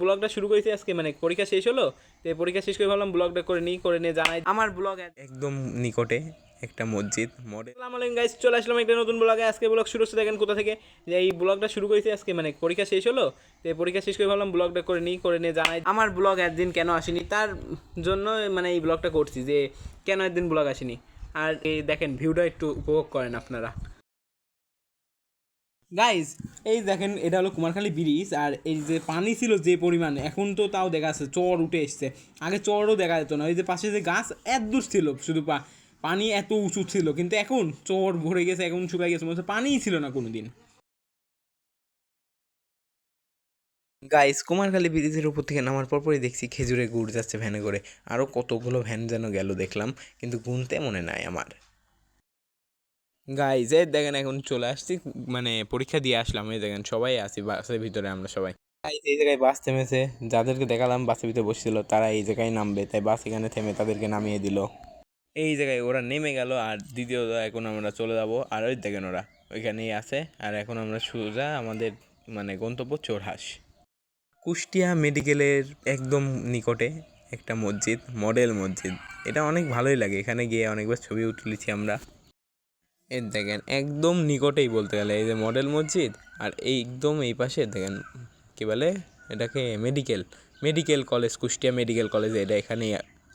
ব্লগটা শুরু করেছি আজকে, মানে পরীক্ষা শেষ হলো, তো পরীক্ষা শেষ করে ভাবলাম ব্লগটা করে নিয়ে জানাই আমার ব্লগ একদম নিকটে একটা মসজিদ মডেল। আসসালামু আলাইকুম গাইস, চলে আসলাম একটা নতুন ব্লগে। আজকে ব্লগ শুরু হচ্ছে দেখেন কোথা থেকে, যে এই ব্লগটা শুরু করেছি আজকে, মানে পরীক্ষা শেষ হলো, তো পরীক্ষা শেষ করে ভাবলাম ব্লগটা করে নিয়ে জানাই আমার ব্লগ একদিন কেন আসেনি, তার জন্য মানে এই ব্লগটা করছি যে কেন একদিন ব্লগ আসেনি। আর এই দেখেন ভিউটা একটু উপভোগ করেন আপনারা। গাইজ এই দেখেন এটা হলো কুমারখালী ব্রিজ, আর এই যে পানি ছিল যে পরিমাণে, এখন তো তাও দেখা যাচ্ছে চর উঠে এসছে। আগে চরও দেখা যেত না, ওই যে পাশে যে গাছ এত দূর ছিল, শুধু পানি এত উঁচু ছিল, কিন্তু এখন চর ভরে গেছে, এখন শুকাই গেছে, মনে হচ্ছে পানিই ছিল না কোনো দিন। গাইস কুমারখালী ব্রিজের উপর থেকে নামার পরপরই দেখছি খেজুরে গুড় যাচ্ছে ভ্যানে করে। আরও কতগুলো ভ্যান যেন গেল দেখলাম, কিন্তু গুনতে মনে নাই আমার। গাইস এই দেখেন এখন চলে আসছি, মানে পরীক্ষা দিয়ে আসলাম। এই দেখেন সবাই আছি বাসের ভিতরে, আমরা সবাই। গাইস এই জায়গায় বাস থেমেছে, যাদেরকে দেখালাম বাসের ভিতরে বসছিল তারা এই জায়গায় নামবে, তাই বাস এখানে থেমে তাদেরকে নামিয়ে দিল। এই জায়গায় ওরা নেমে গেল, আর দ্বিতীয়ত এখন আমরা চলে যাব। আর ওই দেখেন ওরা ওইখানেই আছে। আর এখন আমরা সোজা আমাদের মানে গন্তব্য চোরহাস। কুষ্টিয়া মেডিকেলের একদম নিকটে একটা মসজিদ, মডেল মসজিদ। এটা অনেক ভালোই লাগে, এখানে গিয়ে অনেকবার ছবিও তুলেছি আমরা। এই দেখেন একদম নিকটেই বলতে গেলে এই যে মডেল মসজিদ, আর এই একদম এই পাশে দেখেন কী বলে এটাকে, medical college, Kushtia medical college, এটা এখানেই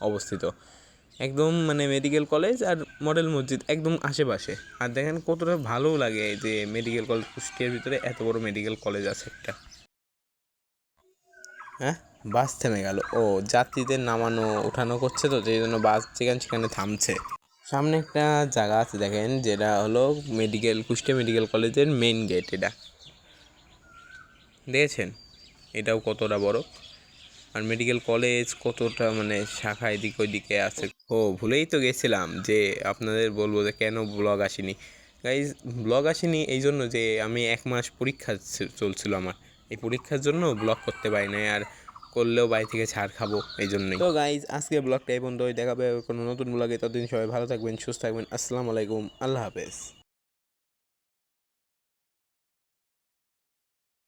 অবস্থিত। একদম মানে মেডিকেল কলেজ আর মডেল মসজিদ একদম আশেপাশে। আর দেখেন কতটা ভালো লাগে যে মেডিকেল কলেজ, কুষ্টিয়ার ভিতরে এত বড় মেডিকেল কলেজ আছে একটা। হ্যাঁ, বাস থেমে গেল। ও, যাত্রীদের নামানো ওঠানো করছে, তো সেই জন্য বাস যেখানে সেখানে থামছে। সামনে একটা জায়গা আছে দেখেন, যেটা হলো কুষ্টিয়া মেডিকেল কলেজের মেইন গেট। এটা দেখেছেন, এটাও কতটা বড়। আর মেডিকেল কলেজ কতটা মানে শাখা এদিক ওইদিকে আছে। ও, ভুলেই তো গেছিলাম যে আপনাদের বলবো যে কেন ব্লগ আসেনি। গাইজ ব্লগ আসেনি এই জন্য যে আমি 1 মাস পরীক্ষা চলছিল আমার, এই পরীক্ষার জন্য ব্লগ করতে পারি না, আর করলেও বাড়ি থেকে ছাড় খাবো এই জন্যই। তো গাইজ আজকে ব্লগটা এই পর্যন্তই, দেখাবে কোনো নতুন ব্লগে। ততদিন সবাই ভালো থাকবেন, সুস্থ থাকবেন। আসসালামু আলাইকুম, আল্লাহ হাফেজ।